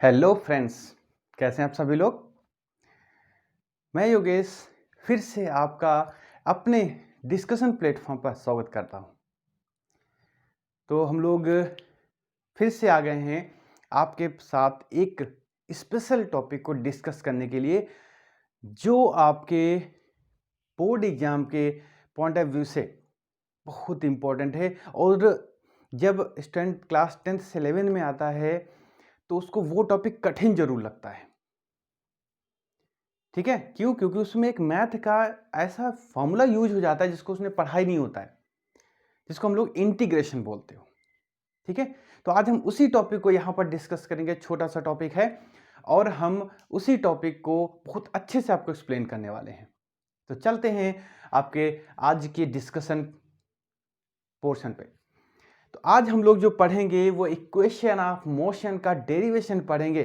Hello friends, कैसे हैं आप सभी लोग। मैं योगेश फिर से आपका अपने डिस्कशन प्लेटफॉर्म पर स्वागत करता हूं। तो हम लोग फिर से आ गए हैं आपके साथ एक स्पेशल टॉपिक को डिस्कस करने के लिए, जो आपके बोर्ड एग्जाम के पॉइंट ऑफ व्यू से बहुत इम्पोर्टेंट है। और जब स्टूडेंट क्लास 10th से 11 में आता है तो उसको वो टॉपिक कठिन जरूर लगता है। ठीक है, क्यों? क्योंकि उसमें एक मैथ का ऐसा फॉर्मूला यूज हो जाता है जिसको उसने पढ़ा ही नहीं होता है, जिसको हम लोग इंटीग्रेशन बोलते हो। ठीक है, तो आज हम उसी टॉपिक को यहाँ पर डिस्कस करेंगे। छोटा सा टॉपिक है और हम उसी टॉपिक को बहुत अच्छे से आपको एक्सप्लेन करने वाले हैं। तो चलते हैं आपके आज के डिस्कशन पोर्शन पे। तो आज हम लोग जो पढ़ेंगे वो इक्वेशन ऑफ मोशन का डेरिवेशन पढ़ेंगे।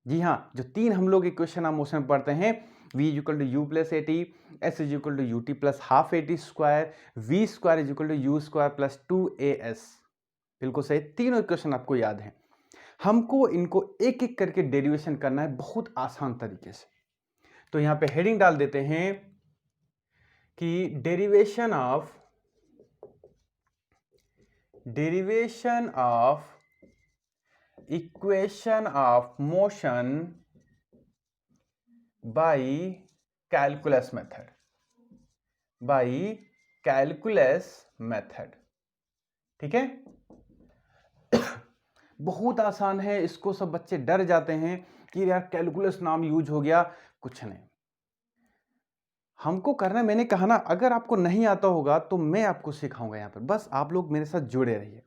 जी हाँ, जो तीन हम लोग इक्वेशन ऑफ मोशन पढ़ते हैं, v equal to u plus a t, s is equal to u t plus half a t square, v square is equal to you square plus 2as। बिल्कुल सही, तीनों इक्वेशन आपको याद है। हमको इनको एक एक करके डेरिवेशन करना है बहुत आसान तरीके से। तो यहां पे हेडिंग डाल देते हैं कि derivation of equation of motion by calculus method. ठीक है, बहुत आसान है। इसको सब बच्चे डर जाते हैं कि यार कैलकुलस नाम यूज हो गया। कुछ नहीं, हमको करना, मैंने कहा ना, अगर आपको नहीं आता होगा तो मैं आपको सिखाऊंगा। यहां पर बस आप लोग मेरे साथ जुड़े रहिए।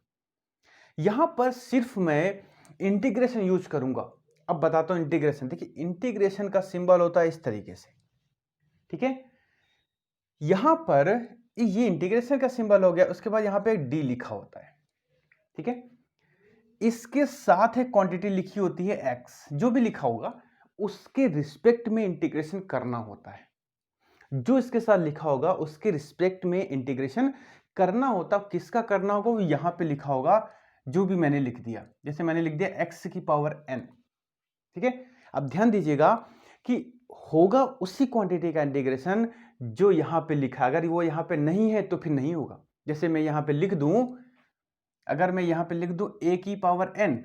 यहां पर सिर्फ मैं इंटीग्रेशन यूज करूंगा। अब बताता हूं इंटीग्रेशन। देखिए, इंटीग्रेशन का सिंबल होता है इस तरीके से। ठीक है, यहां पर ये इंटीग्रेशन का सिंबल हो गया, उसके बाद यहां पे एक डी लिखा होता है। ठीक है, इसके साथ एक क्वांटिटी लिखी होती है एक्स। जो भी लिखा होगा उसके रिस्पेक्ट में इंटीग्रेशन करना होता है। जो इसके साथ लिखा होगा उसके रिस्पेक्ट में इंटीग्रेशन करना होता। किसका करना होगा वो यहां पे लिखा होगा, जो भी मैंने लिख दिया। जैसे मैंने लिख दिया एक्स की पावर एन। ठीक है, अब ध्यान दीजिएगा कि होगा उसी क्वांटिटी का इंटीग्रेशन जो यहां पे लिखा। अगर वो यहां पे नहीं है तो फिर नहीं होगा। जैसे मैं यहां पे लिख दूं, अगर मैं यहां पे लिख दूं ए की पावर एन,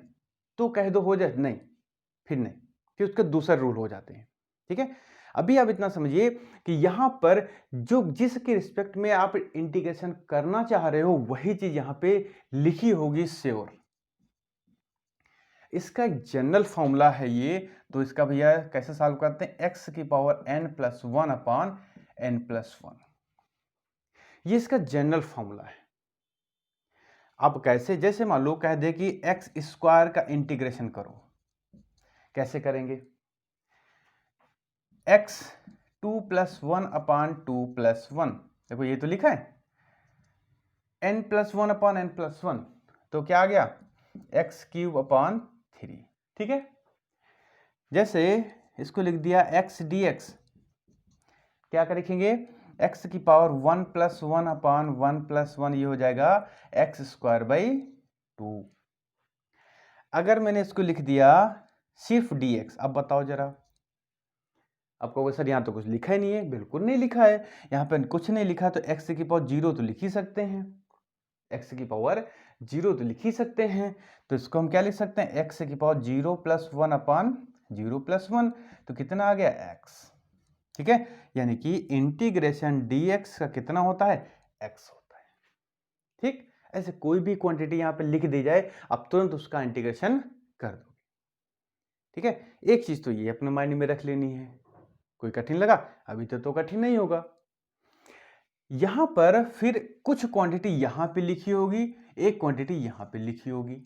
तो कह दो हो जाए, नहीं, फिर नहीं, फिर उसके दूसरे रूल हो जाते हैं। ठीक है, अभी आप इतना समझिए कि यहां पर जो जिसके रिस्पेक्ट में आप इंटीग्रेशन करना चाह रहे हो वही चीज यहां पे लिखी होगी श्योर। इसका एक जनरल फॉर्मूला है ये। तो इसका भैया कैसे सॉल्व करते हैं, एक्स की power n plus one upon n plus one. ये इसका जनरल फॉर्मूला है। अब कैसे, जैसे मान लो कह दे कि एक्स स्क्वायर का इंटीग्रेशन करो, कैसे करेंगे? X 2 plus one upon 2 plus one. देखो ये तो लिखा है n plus one upon n plus one, तो क्या आ गया एक्स क्यूब अपॉन 3। ठीक है, जैसे इसको लिख दिया एक्स डी एक्स, क्या करेंगे, एक्स की power 1 plus one upon 1 plus one, ये हो जाएगा एक्स स्क्वायर बाई 2। अगर मैंने इसको लिख दिया सिर्फ डी एक्स, अब बताओ जरा, आप कहोगे सर यहाँ तो कुछ लिखा ही नहीं है। बिल्कुल नहीं लिखा है, यहाँ पे कुछ नहीं लिखा। तो एक्स की पावर जीरो तो लिख ही सकते हैं, एक्स की पावर जीरो तो लिख ही सकते हैं। तो इसको हम क्या लिख सकते हैं, एक्स की power zero plus one upon zero plus one, तो कितना आ गया एक्स। ठीक है, यानी कि इंटीग्रेशन dx का कितना होता है, x होता है। ठीक, ऐसे कोई भी क्वांटिटी यहां पे लिख दी जाए, अब तुरंत उसका इंटीग्रेशन कर दो। ठीक है, एक चीज तो ये अपने माइंड में रख लेनी है। कोई कठिन लगा अभी तो कठिन नहीं होगा। यहां पर फिर कुछ क्वांटिटी यहां पे लिखी होगी, एक क्वांटिटी यहां पे लिखी होगी।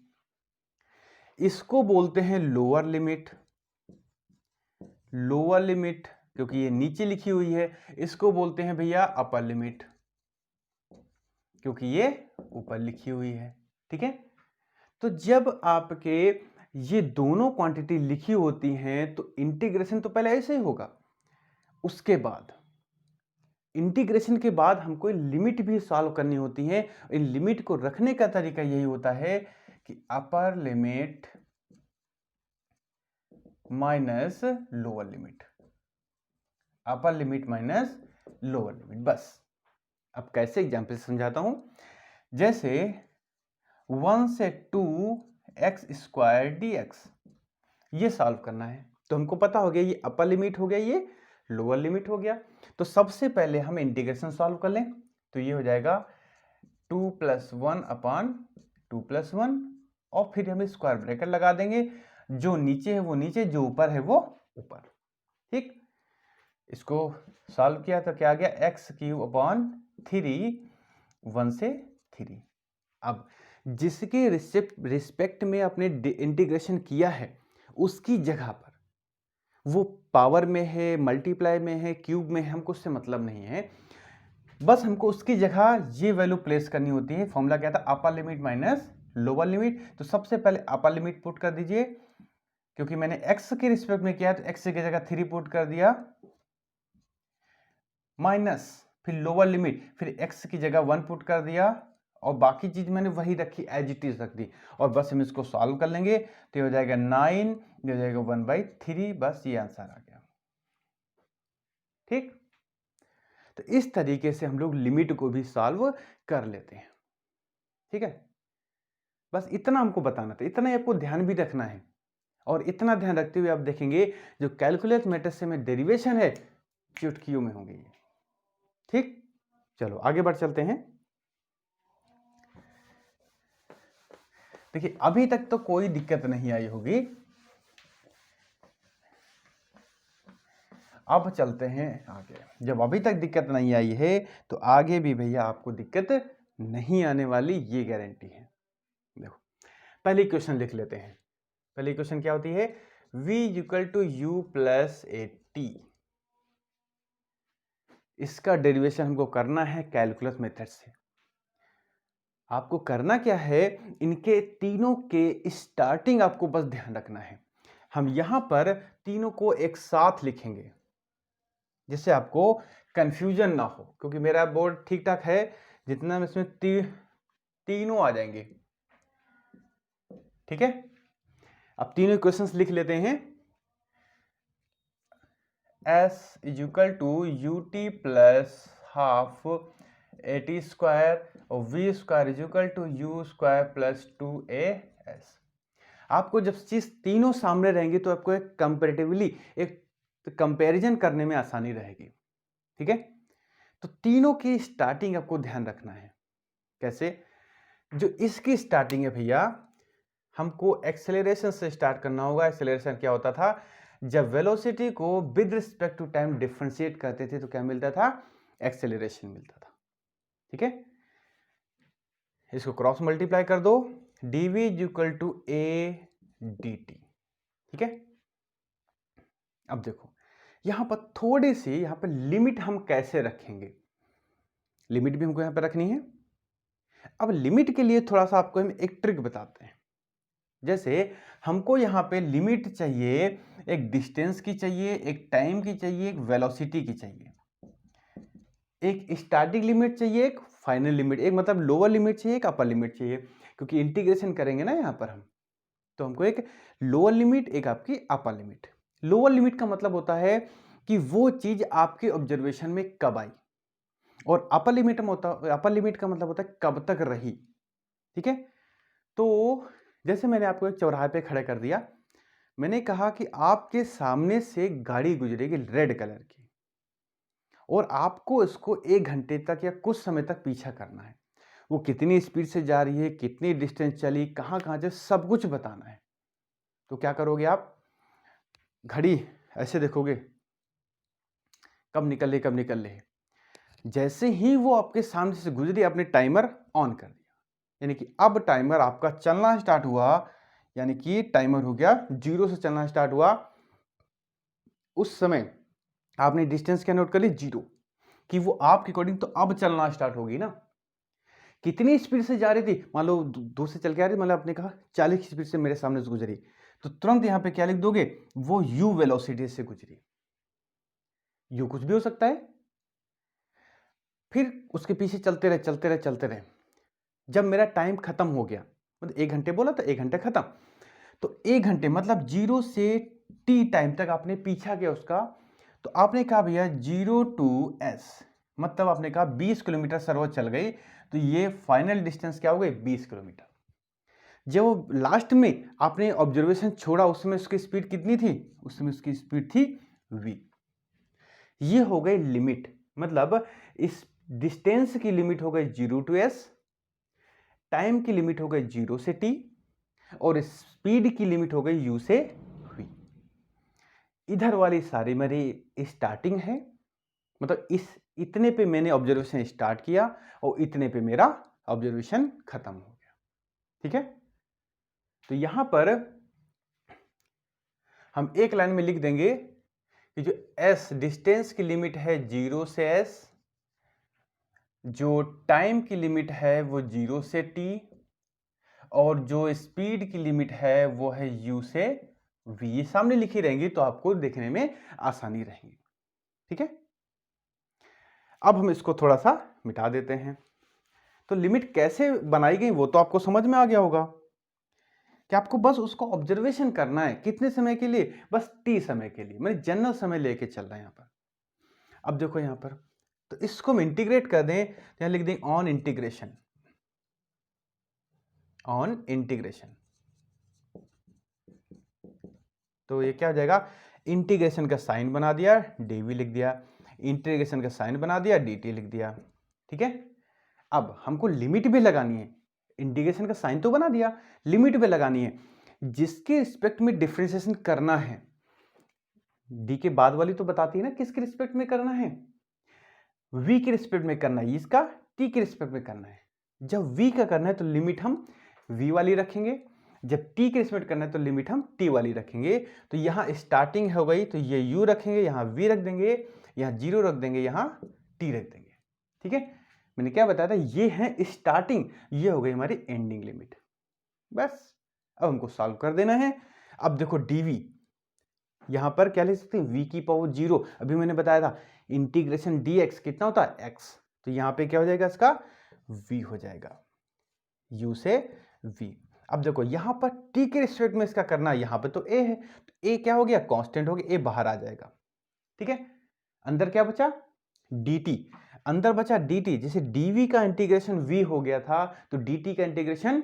इसको बोलते हैं लोअर लिमिट। लोअर लिमिट क्योंकि ये नीचे लिखी हुई है। इसको बोलते हैं भैया अपर लिमिट, क्योंकि ये ऊपर लिखी हुई है। ठीक है, तो जब आपके ये दोनों क्वांटिटी लिखी होती हैं तो इंटीग्रेशन तो पहले ऐसे ही होगा। उसके बाद इंटीग्रेशन के बाद हमको लिमिट भी सॉल्व करनी होती है। इन लिमिट को रखने का तरीका यही होता है कि अपर लिमिट माइनस लोअर लिमिट, अपर लिमिट माइनस लोअर लिमिट। बस अब कैसे एग्जाम्पल समझाता हूं। जैसे 1 से 2 एक्स स्क्वायर डी एक्स, ये सॉल्व करना है। तो हमको पता हो गया ये अपर लिमिट हो गया, ये लोअर लिमिट हो गया। तो सबसे पहले हम इंटीग्रेशन सॉल्व कर लें। तो ये हो जाएगा 2 + 1 अपान 2 + 1, और फिर हम स्क्वायर ब्रैकेट लगा देंगे। जो नीचे है वो नीचे, जो ऊपर है वो ऊपर। ठीक, इसको सॉल्व किया तो क्या आ गया, x³ अपान 3, 1 से 3। अब जिसके रिस्पेक्ट में आपने इंटीग्रेशन किया है उसकी जगह पर, वो पावर में है, मल्टीप्लाई में है, क्यूब में है, हमको उससे मतलब नहीं है। बस हमको उसकी जगह ये वैल्यू प्लेस करनी होती है। फॉर्मूला क्या था, अपर लिमिट माइनस लोअर लिमिट। तो सबसे पहले अपर लिमिट पुट कर दीजिए, क्योंकि मैंने x के रिस्पेक्ट में किया तो x की जगह 3 पुट कर दिया, माइनस फिर लोअर लिमिट, फिर x की जगह 1 पुट कर दिया, और बाकी चीज मैंने वही रखी, एज इट इज रख दी। और बस हम इसको सॉल्व कर लेंगे तो ये हो जाएगा 9, ये हो जाएगा 1/3। बस ये आंसर आ गया। ठीक, तो इस तरीके से हम लोग लिमिट को भी सॉल्व कर लेते हैं। ठीक है, बस इतना हमको बताना था, इतना ही आपको ध्यान भी रखना है। और इतना ध्यान रखते हुए आप देखेंगे जो कैलकुलस मेथड से में डेरिवेशन है चुटकियों में होंगे। ठीक, चलो आगे बढ़ चलते हैं। देखिए अभी तक तो कोई दिक्कत नहीं आई होगी। अब चलते हैं आगे। जब अभी तक दिक्कत नहीं आई है तो आगे भी भैया आपको दिक्कत नहीं आने वाली, ये गारंटी है। देखो पहली क्वेश्चन लिख लेते हैं। पहली क्वेश्चन क्या होती है, v = u + at। इसका डेरिवेशन हमको करना है कैलकुलस मेथड से। आपको करना क्या है, इनके तीनों के स्टार्टिंग आपको बस ध्यान रखना है। हम यहां पर तीनों को एक साथ लिखेंगे जिससे आपको कंफ्यूजन ना हो, क्योंकि मेरा बोर्ड ठीक ठाक है, जितना इसमें तीनों आ जाएंगे। ठीक है, अब तीनों इक्वेशंस लिख लेते हैं। s = ut + हाफ at² और v² = u² + 2as। आपको जब चीज तीनों सामने रहेंगी तो आपको एक कंपैरेटिवली एक कंपैरिजन करने में आसानी रहेगी। ठीक है, तो तीनों की स्टार्टिंग आपको ध्यान रखना है। कैसे, जो इसकी स्टार्टिंग है भैया, हमको एक्सेलरेशन से स्टार्ट करना होगा। एक्सेलरेशन क्या होता था, जब वेलोसिटी को with respect to time differentiate करते थे तो क्या मिलता था, एक्सेलरेशन मिलता था। ठीक है, इसको क्रॉस मल्टीप्लाई कर दो, dv = a dt। ठीक है, अब देखो यहां पर थोड़ी सी, यहां पर लिमिट हम कैसे रखेंगे, लिमिट भी हमको यहां पर रखनी है। अब लिमिट के लिए थोड़ा सा आपको हम एक ट्रिक बताते हैं। जैसे हमको यहां पे लिमिट चाहिए, एक डिस्टेंस की चाहिए, एक टाइम की चाहिए, एक वेलोसिटी की चाहिए, एक स्टार्टिंग लिमिट चाहिए, एक फाइनल लिमिट, एक मतलब लोअर लिमिट चाहिए, एक अपर लिमिट चाहिए, क्योंकि इंटीग्रेशन करेंगे ना यहां पर हम, तो हमको एक लोअर लिमिट, एक आपकी अपर लिमिट। लोअर लिमिट का मतलब होता है कि वो चीज आपके ऑब्जर्वेशन में कब आई, और अपर लिमिट का मतलब होता है कब तक रही। ठीक है, तो जैसे मैंने आपको एक चौराहे पे खड़े कर दिया, मैंने कहा कि आपके सामने से गाड़ी गुजरेगी रेड कलर की, और आपको इसको 1 घंटे तक या कुछ समय तक पीछा करना है। वो कितनी स्पीड से जा रही है, कितनी डिस्टेंस चली, कहां कहां से, सब कुछ बताना है। तो क्या करोगे आप, घड़ी ऐसे देखोगे कब निकल रही, कब निकल रही। जैसे ही वो आपके सामने से गुजरी, आपने टाइमर ऑन कर दिया, यानी कि अब टाइमर आपका चलना स्टार्ट हुआ, यानी कि टाइमर हो गया 0 से चलना स्टार्ट हुआ। उस समय आपने डिस्टेंस क्या नोट कर ली, 0, कि वो आपके अकॉर्डिंग तो अब चलना स्टार्ट होगी ना। कितनी स्पीड से जा रही थी, मान लो 2 से चल के आ रही, मतलब आपने कहा 40 की स्पीड से मेरे सामने से गुजरी, तो तुरंत यहां पे क्या लिख दोगे, वो u वेलोसिटी से गुजरी। u कुछ भी हो सकता है। फिर उसके पीछे चलते रहे चलते रहे चलते रहे, जब मेरा टाइम खत्म हो गया, मतलब 1 घंटे बोला तो 1 घंटे खत्म, तो 1 घंटे मतलब 0 से टी टाइम तक आपने पीछा किया उसका, तो आपने कहा भैया 0 to S, मतलब आपने कहा 20 किलोमीटर सर्वोच्च चल गई, तो ये फाइनल डिस्टेंस क्या हो गई 20 किलोमीटर। जब लास्ट में आपने ऑब्जर्वेशन छोड़ा उस समय उसकी स्पीड कितनी थी, उस समय उसकी स्पीड थी v। ये हो गई लिमिट, मतलब इस डिस्टेंस की लिमिट हो गई 0 to S, टाइम की लिमिट हो गई 0 से t, और स्पीड की लिमिट हो गई u से v। इधर वाली सारी मेरी स्टार्टिंग है, मतलब इतने पे मैंने ऑब्जर्वेशन स्टार्ट किया और इतने पे मेरा ऑब्जर्वेशन खत्म हो गया। ठीक है, तो यहां पर हम एक लाइन में लिख देंगे कि जो S डिस्टेंस की लिमिट है 0 से S, जो टाइम की लिमिट है वो 0 से t, और जो स्पीड की लिमिट है वो है u से v। ये सामने लिखी रहेंगी तो आपको देखने में आसानी रहेगी। ठीक है, अब हम इसको थोड़ा सा मिटा देते हैं। तो लिमिट कैसे बनाई गई वो तो आपको समझ में आ गया होगा कि आपको बस उसको ऑब्जर्वेशन करना है। कितने समय के लिए, बस t समय के लिए, मैंने जनरल समय लेके चल रहा है यहाँ पर। अब देखो यहाँ पर, तो इसको हम इंटीग्रेट कर दें तो यहाँ लिख दें ऑन इंटीग्रेशन, ऑन इंटीग्रेशन। तो ये क्या हो जाएगा, इंटीग्रेशन का साइन बना दिया dv लिख दिया, इंटीग्रेशन का साइन बना दिया dt लिख दिया। ठीक है, अब हमको लिमिट भी लगानी है। इंटीग्रेशन का साइन तो बना दिया, लिमिट भी लगानी है। जिसके रिस्पेक्ट में डिफरेंशिएशन करना है, डी के बाद वाली तो बताती है ना किसके रिस्पेक्ट में करना है, v के रिस्पेक्ट में करना है, इसका t के रिस्पेक्ट में करना है। जब v का करना है तो लिमिट हम v वाली रखेंगे, जब t के रिस्पेक्ट करना है तो लिमिट हम t वाली रखेंगे। तो यहाँ स्टार्टिंग हो गई तो ये u रखेंगे, यहाँ v रख देंगे, यहाँ 0 रख देंगे, यहाँ t रख देंगे। ठीक है, मैंने क्या बताया था, ये है स्टार्टिंग, ये हो गई हमारी एंडिंग लिमिट। बस अब हमको सॉल्व कर देना है। अब देखो dv, यहां पर क्या लिख सकते हैं, v की पावर 0। अभी मैंने बताया था इंटीग्रेशन dx कितना होता है x, तो यहां पे क्या हो जाएगा, इसका v हो जाएगा, u से v। अब देखो यहां पर t के रिस्पेक्ट में इसका करना है, यहां पे तो a है, तो a क्या हो गया, कांस्टेंट हो गया, a बाहर आ जाएगा। ठीक है, अंदर क्या बचा, dt, अंदर बचा dt। जैसे dv का इंटीग्रेशन v हो गया था तो dt का इंटीग्रेशन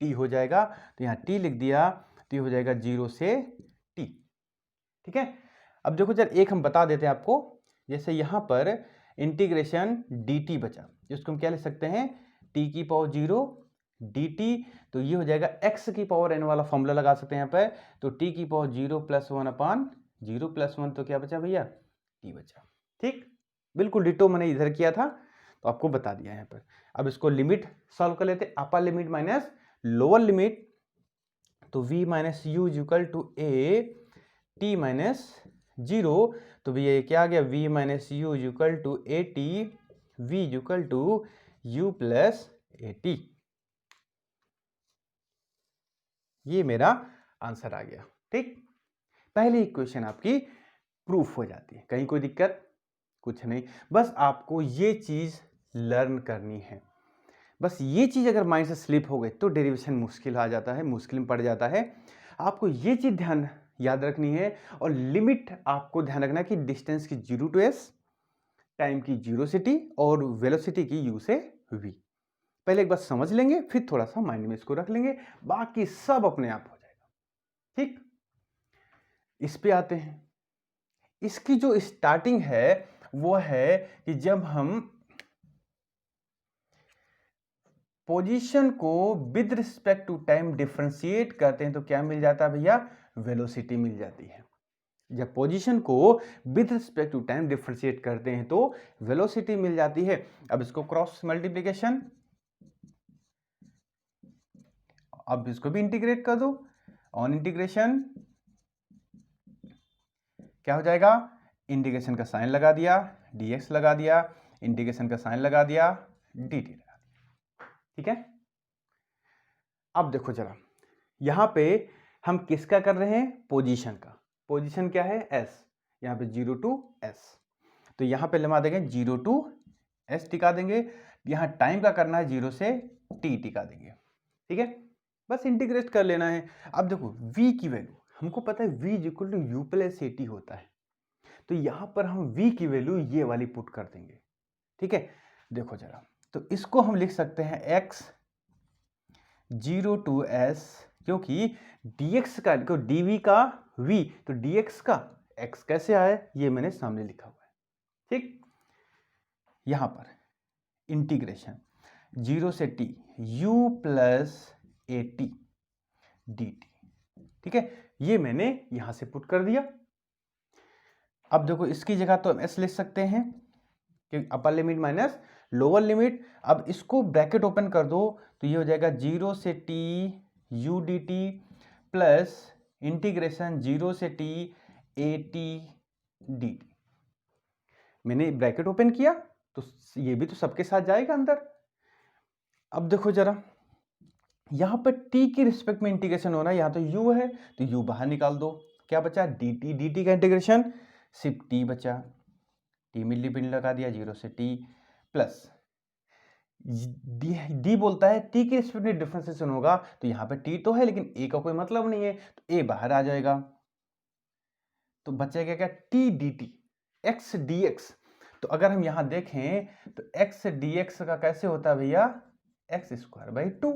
t हो जाएगा, तो यहां t लिख दिया, तो हो जाएगा 0 से t। ठीक है, अब देखो जरा एक हम बता देते हैं आपको, जैसे यहां पर इंटीग्रेशन dt बचा, जिसको हम क्या लिख सकते हैं, t की पावर 0 dt, तो ये हो जाएगा x की पावर n वाला फॉर्मूला लगा सकते हैं यहाँ पर। तो t की पावर 0 + 1 अपान 0 + 1, तो क्या बचा भैया, t बचा। ठीक, बिल्कुल डिटो मैंने इधर किया था तो आपको बता दिया यहाँ पर। अब इसको लिमिट सॉल्व कर लेते, अपर लिमिट माइनस लोअर लिमिट, तो v - u = a t - 0, तो भैया ये क्या आ गया, v - u = a t, v = u + a t। ये मेरा आंसर आ गया। ठीक, पहली इक्वेशन आपकी प्रूफ हो जाती है, कहीं कोई दिक्कत कुछ नहीं। बस आपको ये चीज लर्न करनी है, बस ये चीज अगर माइंड से स्लिप हो गई तो डेरिवेशन मुश्किल आ जाता है, मुश्किल में पड़ जाता है। आपको ये चीज ध्यान याद रखनी है, और लिमिट आपको ध्यान रखना है कि डिस्टेंस की 0 to s, टाइम की 0 से t, और वेलोसिटी की u से v। पहले एक बार समझ लेंगे, फिर थोड़ा सा माइंड में इसको रख लेंगे, बाकी सब अपने आप हो जाएगा। ठीक, इस पे आते हैं। इसकी जो स्टार्टिंग है वो है कि जब हम पोजीशन को with respect to time differentiate करते हैं तो क्या मिल जाता है भैया, वेलोसिटी मिल जाती है। जब पोजीशन को with respect to time differentiate करते हैं तो वेलोसिटी मिल जाती है। अब इसको क्रॉस मल्टीप्लिकेशन, अब इसको भी इंटीग्रेट कर दो, ऑन इंटीग्रेशन क्या हो जाएगा, इंटीग्रेशन का साइन लगा दिया, dx लगा दिया, इंटीग्रेशन का साइन लगा दिया, dt लगा दिया। ठीक है, अब देखो जरा यहां पे हम किसका कर रहे हैं, पोजीशन का। पोजीशन क्या है, s, यहां पे 0 to s, तो यहां पे लगा देंगे 0 to s टिका देंगे। यहां टाइम का करना है 0 से t टिका देंगे। ठीक है, बस इंटीग्रेट कर लेना है। अब देखो v की वैल्यू हमको पता है v is equal to u plus a t होता है, तो यहां पर हम v की वैल्यू ये वाली पुट कर देंगे। ठीक है, देखो जरा, तो इसको हम लिख सकते हैं x 0 टू s, क्योंकि dx का dv का v, तो dx का x कैसे आया ये मैंने सामने लिखा हुआ है। ठीक, यहां पर इंटीग्रेशन 0 से t u plus a T D T. ठीक है, ये मैंने यहां से पुट कर दिया। अब देखो इसकी जगह तो हम s लिख सकते हैं, क्योंकि अपर लिमिट माइनस लोअर लिमिट। अब इसको ब्रैकेट ओपन कर दो तो ये हो जाएगा 0 से t u D T plus integration 0 से t A T D T. मैंने ब्रैकेट ओपन किया तो ये भी तो सबके साथ जाएगा अंदर। अब देखो जरा, यहां पर t की रिस्पेक्ट में इंटीग्रेशन हो रहा है, यहां तो u है तो u बाहर निकाल दो, क्या बचा dt का इंटीग्रेशन सिर्फ t बचा, t में लिमिट लगा दिया 0 से t प्लस d बोलता है t के रिस्पेक्ट में डिफरेंशिएशन होगा, तो यहां पे t तो है लेकिन a का कोई मतलब नहीं है, तो a बाहर आ जाएगा, तो बचेगा क्या t dt x dx। तो अगर हम यहां देखें तो x dx का कैसे होता है भैया, x स्क्वायर बाई 2।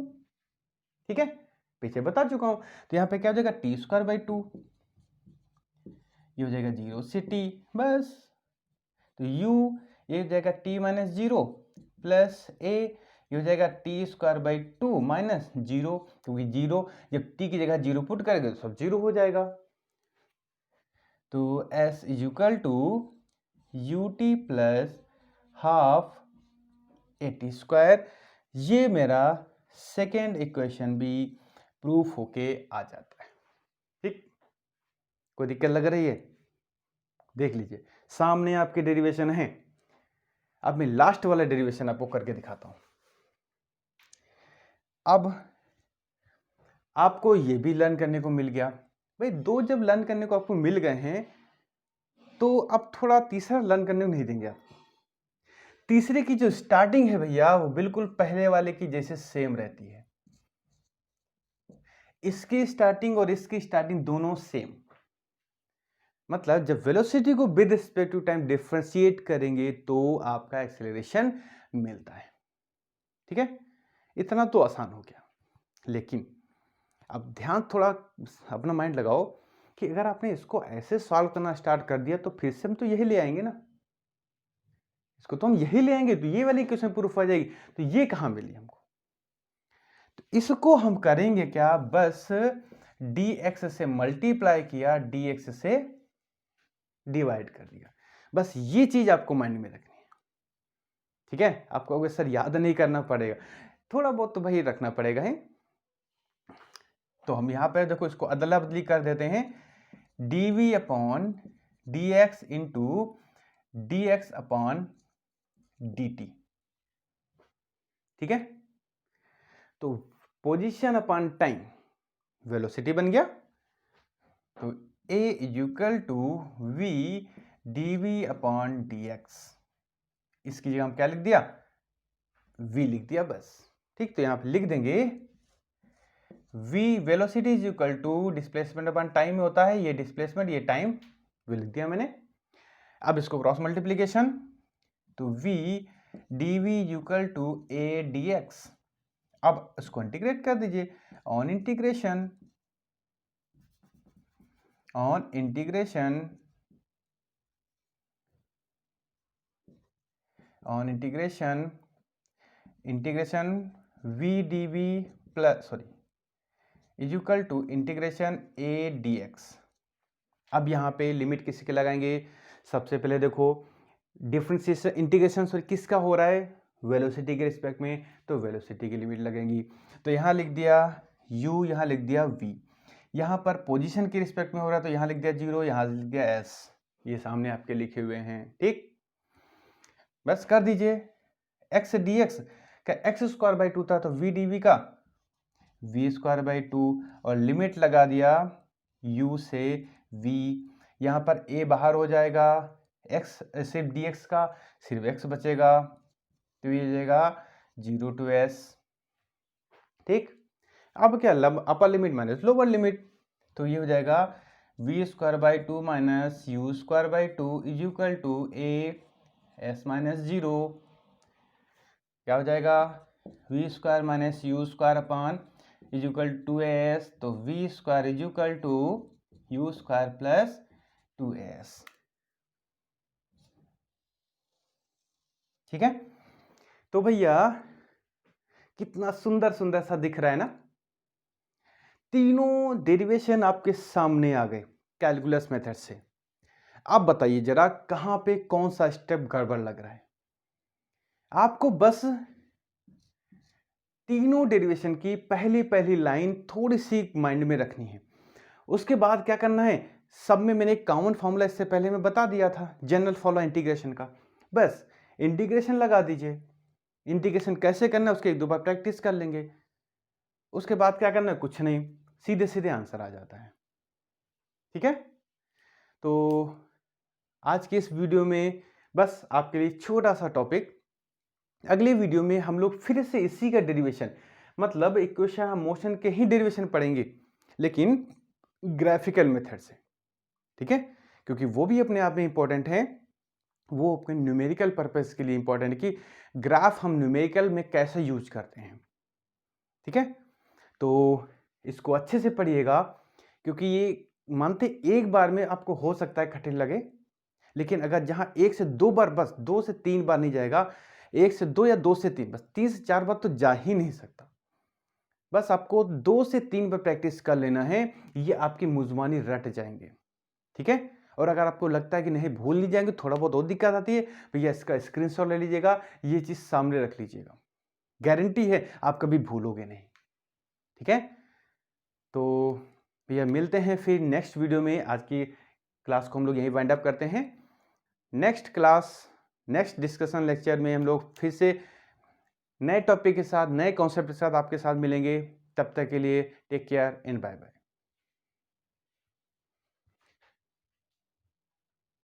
ठीक है, पीछे बता चुका हूं, तो यहां पे क्या हो जाएगा टी स्क्वायर बाई 2, ये हो जाएगा 0 से t बस, तो u ये हो जाएगा t माइनस 0 प्लस a, ये हो जाएगा टी स्क्वायर बाई 2 माइनस 0, क्योंकि 0 जब t की जगह 0 पुट करेंगे तो सब 0 हो जाएगा। तो s is equal to u t plus half a t square, ये मेरा सेकेंड इक्वेशन भी प्रूफ होके आ जाता है। ठीक, कोई दिक्कत लग रही है, देख लीजिए सामने आपके डेरिवेशन है। अब मैं लास्ट वाला डेरिवेशन आपको करके दिखाता हूं। अब आपको ये भी लर्न करने को मिल गया, भाई दो जब लर्न करने को आपको मिल गए हैं तो अब थोड़ा तीसरा लर्न करने को नहीं देंगे आपको। तीसरे की जो स्टार्टिंग है भैया वो बिल्कुल पहले वाले की जैसे सेम रहती है, इसकी स्टार्टिंग और इसकी स्टार्टिंग दोनों सेम, मतलब जब वेलोसिटी को with respect to time differentiate करेंगे तो आपका एक्सेलरेशन मिलता है। ठीक है, इतना तो आसान हो गया, लेकिन अब ध्यान थोड़ा अपना माइंड लगाओ कि अगर आपने इसको ऐसे सॉल्व करना स्टार्ट कर दिया तो फिर से हम तो यही ले आएंगे ना, इसको तो हम यही ले आएंगे, तो ये वाली क्वेश्चन प्रूफ हो जाएगी, तो ये कहां मिली हमको, तो इसको हम करेंगे क्या, बस dx से मल्टीप्लाई किया, dx से डिवाइड कर दिया, बस ये चीज आपको माइंड में रखनी है। ठीक है, आपको अगर सर याद नहीं करना पड़ेगा, थोड़ा बहुत तो भाई रखना पड़ेगा है। तो हम यहां पर देखो इसको अदला बदली कर देते हैं, dv upon dx into dx upon dt। ठीक है, तो पोजीशन अपॉन टाइम वेलोसिटी बन गया, तो a is equal to v dv upon dx, इसकी जगह हम क्या लिख दिया, v लिख दिया बस। ठीक, तो यहां पे लिख देंगे v velocity is equal to displacement upon time में होता है, ये डिस्प्लेसमेंट ये टाइम, v लिख दिया मैंने। अब इसको क्रॉस मल्टीप्लीकेशन, तो v dv is equal to a dx, अब इसको इंटीग्रेट कर दीजिए, on integration integration v dv plus sorry is equal to integration a dx। अब यहाँ पे लिमिट किसी के लगाएंगे, सबसे पहले देखो डिफरेंशिएशन इंटीग्रेशन सॉरी किसका हो रहा है, वेलोसिटी के रिस्पेक्ट में, तो वेलोसिटी की लिमिट लगेंगी, तो यहाँ लिख दिया u, यहाँ लिख दिया v, यहाँ पर पोजीशन के रिस्पेक्ट में हो रहा है तो यहाँ लिख दिया 0, यहाँ लिख दिया s, ये सामने आपके लिखे हुए हैं। ठीक, बस कर दीजिए, x dx का x स्क्वायर बाई 2 था तो v dv का v स्क्वायर बाई 2, और लिमिट लगा दिया u से v, यहाँ पर a बाहर हो जाएगा, x सिर्फ dx का सिर्फ x बचेगा, तो ये जाएगा 0 to s। ठीक, अब क्या upper limit minus lower limit, तो ये हो जाएगा V square by two minus U square by two is equal to A S minus zero. क्या हो जाएगा V square minus U square upon is equal to S, तो V square is equal to you square plus two S. ठीक है, तो भैया कितना सुंदर सुंदर सा दिख रहा है ना। तीनों डेरिवेशन आपके सामने आ गए कैलकुलस मेथड से। आप बताइए जरा कहां पे कौन सा स्टेप गड़बड़ लग रहा है। आपको बस तीनों डेरिवेशन की पहली पहली लाइन थोड़ी सी माइंड में रखनी है। उसके बाद क्या करना है, सब में मैंने एक कॉमन फॉर्मूला इससे पहले मैं बता दिया था जनरल फॉर्मूला इंटीग्रेशन का, बस इंटीग्रेशन लगा दीजिए। इंटीग्रेशन कैसे करना है उसके एक दो बार प्रैक्टिस कर लेंगे। उसके बाद क्या करना है, कुछ नहीं, सीधे सीधे आंसर आ जाता है। ठीक है, तो आज के इस वीडियो में बस आपके लिए छोटा सा टॉपिक। अगले वीडियो में हम लोग फिर से इसी का डेरिवेशन, मतलब इक्वेशन ऑफ मोशन के ही डेरिवेशन पढ़ेंगे, लेकिन ग्राफिकल मेथड से। ठीक है, क्योंकि वो भी अपने आप में इंपॉर्टेंट है, वो अपने न्यूमेरिकल पर्पस के लिए इंपॉर्टेंट है कि ग्राफ हम न्यूमेरिकल में कैसे यूज करते हैं। ठीक है, तो इसको अच्छे से पढ़िएगा, क्योंकि ये मानते एक बार में आपको हो सकता है कठिन लगे, लेकिन अगर जहां एक से दो बार, बस दो से तीन बार नहीं जाएगा, एक से दो या दो से तीन, बस तीन से चार बार तो जा ही नहीं सकता। बस आपको दो से तीन बार प्रैक्टिस कर लेना है, ये आपकी मुजमानी रट जाएंगे। ठीक है, और अगर आपको लगता है कि नहीं भूल नहीं जाएंगे, थोड़ा बहुत और दिक्कत आती है, भैया इसका स्क्रीनशॉट ले लीजिएगा, ये चीज सामने रख लीजिएगा, गारंटी है आप कभी भूलोगे नहीं। ठीक है, तो भैया मिलते हैं फिर नेक्स्ट वीडियो में। आज की क्लास को हम लोग यहीं वाइंड अप करते हैं। Next class, next discussion lecture में हम लोग फिर से नए टॉपिक के साथ, नए कॉन्सेप्ट के साथ आपके साथ मिलेंगे। तब तक के लिए take care and bye bye.